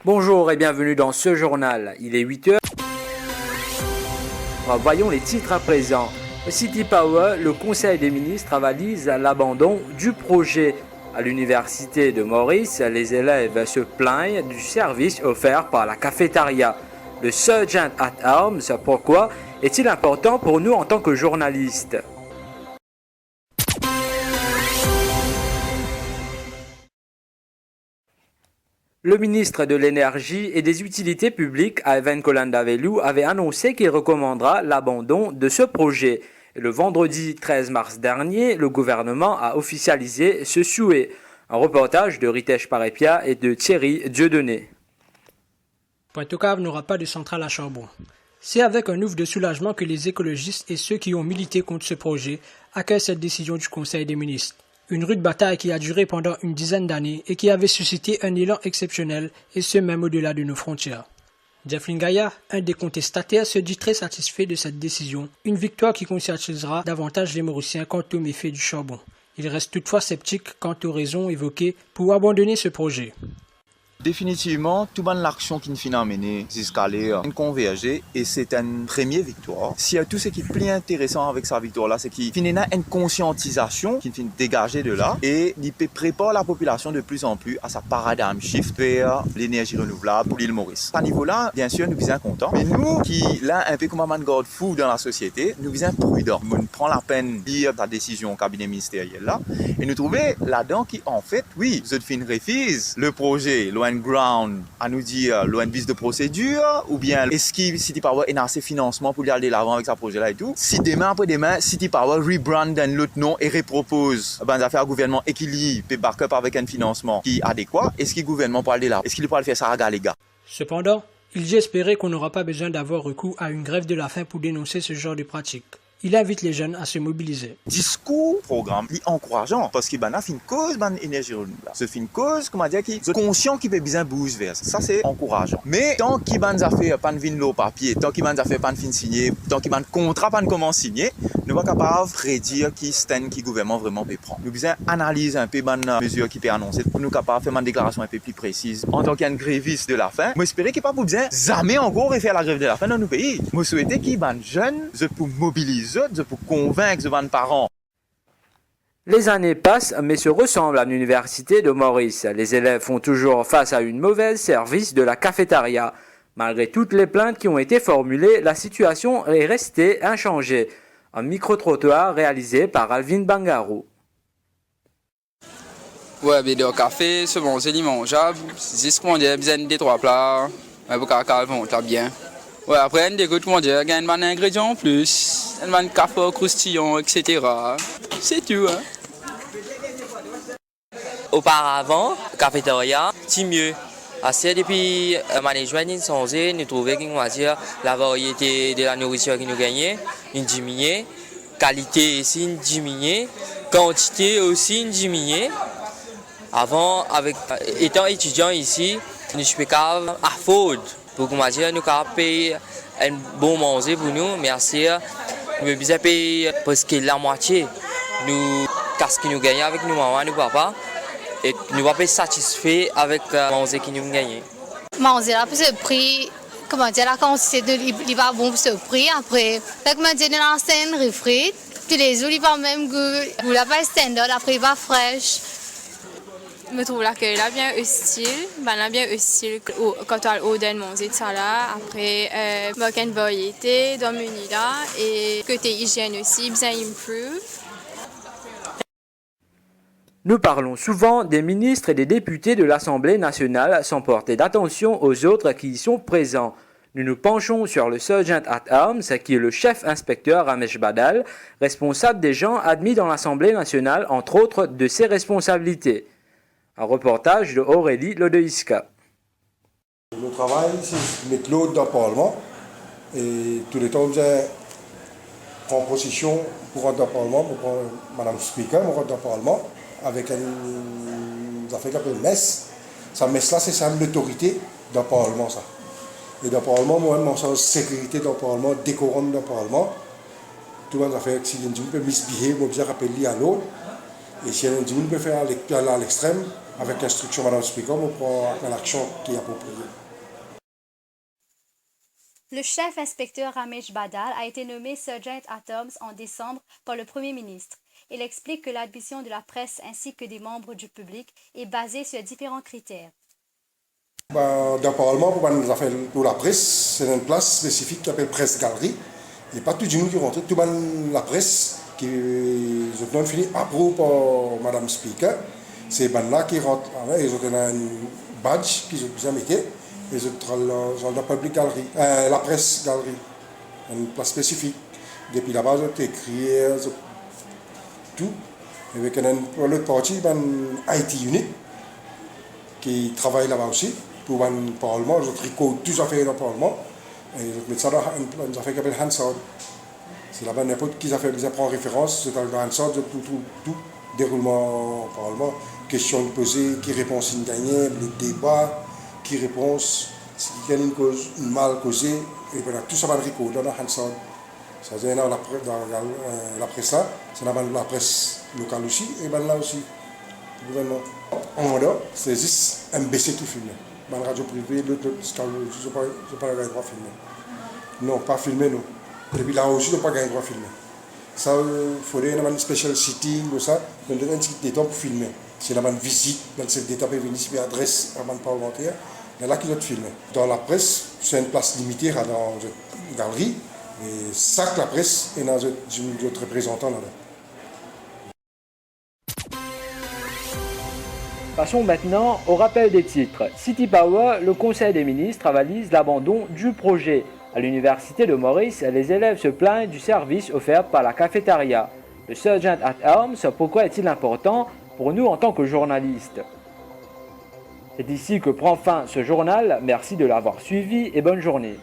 Bonjour et bienvenue dans ce journal. Il est 8 heures. Voyons les titres à présent. City Power, le Conseil des ministres avalise l'abandon du projet. À l'université de Maurice, les élèves se plaignent du service offert par la cafétéria. Le Sergeant at Arms, pourquoi est-il important pour nous en tant que journalistes? Le ministre de l'Énergie et des Utilités publiques, Ivan Colandavelu, avait annoncé qu'il recommandera l'abandon de ce projet. Et le vendredi 13 mars dernier, le gouvernement a officialisé ce souhait. Un reportage de Ritesh Parepia et de Thierry Dieudonné. Pointe-aux-Cave n'aura pas de centrale à charbon. C'est avec un ouf de soulagement que les écologistes et ceux qui ont milité contre ce projet accueillent cette décision du Conseil des ministres. Une rude bataille qui a duré pendant une dizaine d'années et qui avait suscité un élan exceptionnel, et ce même au-delà de nos frontières. Jeff Lingaya, un des contestataires, se dit très satisfait de cette décision, une victoire qui conscientisera davantage les Mauriciens quant aux méfaits du charbon. Il reste toutefois sceptique quant aux raisons évoquées pour abandonner ce projet. Définitivement, tout le monde l'action qui nous finit menée jusqu'à aller converger et c'est une première victoire. S'il y a tout ce qui est plus intéressant avec sa victoire-là, c'est qu'il finit une conscientisation qui finit dégager de là et il prépare la population de plus en plus à sa paradigme shift vers l'énergie renouvelable pour l'île Maurice. À ce niveau-là, bien sûr, nous sommes contents. Mais nous, qui là un peu comme un garde fou dans la société, nous sommes prudents. On prend la peine de lire la décision au cabinet ministériel là et nous trouvons là-dedans qui, en fait, oui, vous fin refuse le projet, loin ground à nous dire loin de de procédure ou bien est-ce que City Power a assez de financement pour aller de l'avant avec ce projet-là et tout. Si demain après-demain, City Power rebrand dans l'autre nom et repropose ben, affaires gouvernement équilibre et backup avec un financement qui est adéquat, est-ce que le gouvernement peut aller là? Est-ce qu'il peut le faire ça à les gars? Cependant, il espérait qu'on n'aura pas besoin d'avoir recours à une grève de la faim pour dénoncer ce genre de pratique. Il invite les jeunes à se mobiliser. Discours, programme, il est encourageant parce qu'il y a une cause, une énergie renouvelable. C'est une cause, comment dire, qui est conscient qu'il peut bien bouger vers ça. Ça, c'est encourageant. Mais tant qu'il y a des affaires, pas de vin au papier, tant qu'il y a des affaires, pas de fin signé, tant qu'il y a un contrat, pas de comment signer, nous ne sommes pas capables de prédire qui stand, qui gouvernement vraiment peut prendre. Nous devons analyser un peu les mesures qui peuvent annoncer pour nous capables de faire une déclaration un peu plus précise. En tant qu'un gréviste de la faim, moi, j'espère qu'il n'y a pas besoin jamais encore refaire la grève de la faim dans nos pays. Moi, je souhaite qu'il y ait des jeunes pour mobiliser pour convaincre les parents. Les années passent, mais se ressemblent à l'université de Maurice. Les élèves font toujours face à une mauvaise service de la cafétéria. Malgré toutes les plaintes qui ont été formulées, la situation est restée inchangée. Un micro-trottoir réalisé par Alvin Bangarou. Ouais, mais le café, c'est bon, c'est mangeable. C'est ce qu'on dit, besoin de 3 plats. Mais pour café, on t'a bien. Ouais, après, on dégoûte, comment dire, il y a un ingrédient en plus, un café croustillant, etc. C'est tout, hein. Auparavant, cafétéria, c'est mieux. Assez depuis le management a changé, nous trouvons que la variété de la nourriture qui nous gagnait, une diminuée, qualité aussi une diminuée, quantité aussi une diminuée. Avant, étant étudiant ici, nous sommes capables à afford pour nous capables payer un bon manger pour nous, mais assez, nous besoin payer presque la moitié. Nous, qu'est-ce que nous gagnons avec nos mamans, nos papas. Et nous ne sommes pas satisfaits avec le manger que nous gagnons. Manger là, pour ce prix, comment dire, la quantité de il va bon pour ce prix. Après, dès que je dis dans la scène, refrit, tous les jours, il va même goût. Vous l'avez pas standard, après, il va fraîche. Je trouve l'accueil là bien hostile, bien hostile quand on a manger de ça là. Après, il y a une variété dans le menu là et côté hygiène aussi, bien improve. Nous parlons souvent des ministres et des députés de l'Assemblée nationale sans porter d'attention aux autres qui y sont présents. Nous nous penchons sur le Sergeant at Arms, qui est le chef inspecteur Ramesh Badal, responsable des gens admis dans l'Assemblée nationale, entre autres de ses responsabilités. Un reportage de Aurélie Lodeïska. Le travail, c'est de mettre l'autre dans le Parlement. Et tous les temps, on prend position pour rentrer dans le Parlement, pour prendre Madame Speaker, pour rentrer dans le Parlement, avec une affaire qui s'appelle messe. Sa messe-là, c'est ça l'autorité dans le Parlement, ça. Et dans le Parlement, moi-même, mon sens sécurité dans le Parlement, décorum dans le Parlement. Tout le monde a fait si on peut misbehave, on peut rappeler à l'autre. Et si on dit qu'on peut faire à l'extrême, avec l'instruction Madame Speaker, on prend l'action qui est appropriée. Le chef inspecteur Ramesh Badal a été nommé Sergeant at Arms en décembre par le Premier ministre. Il explique que l'admission de la presse ainsi que des membres du public est basée sur différents critères. Dans le Parlement, pour la presse, c'est une place spécifique qui s'appelle presse galerie. Il n'y a pas tout le monde qui rentre, toute la presse qui est fini approuvé par Madame Speaker. C'est là qui rentrent, ils ont un badge qu'ils ont mis. Ils ont la public galerie, la presse galerie, une place spécifique. Depuis là-bas, ils ont écrit tout. Avec l'autre partie, IT Unit qui travaille là-bas aussi pour le Parlement. Ils ont tricot tout ça fait dans le Parlement. Et ils ont mis ça dans une affaire qui s'appelle Hansard. C'est là-bas n'importe qui prend référence, c'est dans le Hansard, tout déroulement au Parlement. Questions posées, qui répond s'il gagne, le débat, qui répond si quelqu'un a une cause, une mal causée. Et voilà, tout ça va le tricot dans le Hansard. Ça veut dire dans la presse là, c'est dans la presse locale aussi, et là aussi, le gouvernement. En Rwanda, c'est juste MBC qui filme. Dans la radio privée, l'autre, je n'ai pas le droit de filmer. Non, pas filmer, non. Et puis là aussi, je n'ai pas le droit de filmer. Ça, il faudrait une special sitting, ou ça, on donne un petit détail pour filmer. C'est une visite, dans cette détail pour venir sur l'adresse à parlementaire, c'est là qu'ils ont filmé. Dans la presse, c'est une place limitée dans une galerie. Et ça que la presse est dans notre représentant là-bas. Passons maintenant au rappel des titres. City Power, le Conseil des ministres avalise l'abandon du projet. À l'université de Maurice, les élèves se plaignent du service offert par la cafétéria. Le Sergeant at Arms, pourquoi est-il important pour nous en tant que journalistes? C'est ici que prend fin ce journal. Merci de l'avoir suivi et bonne journée.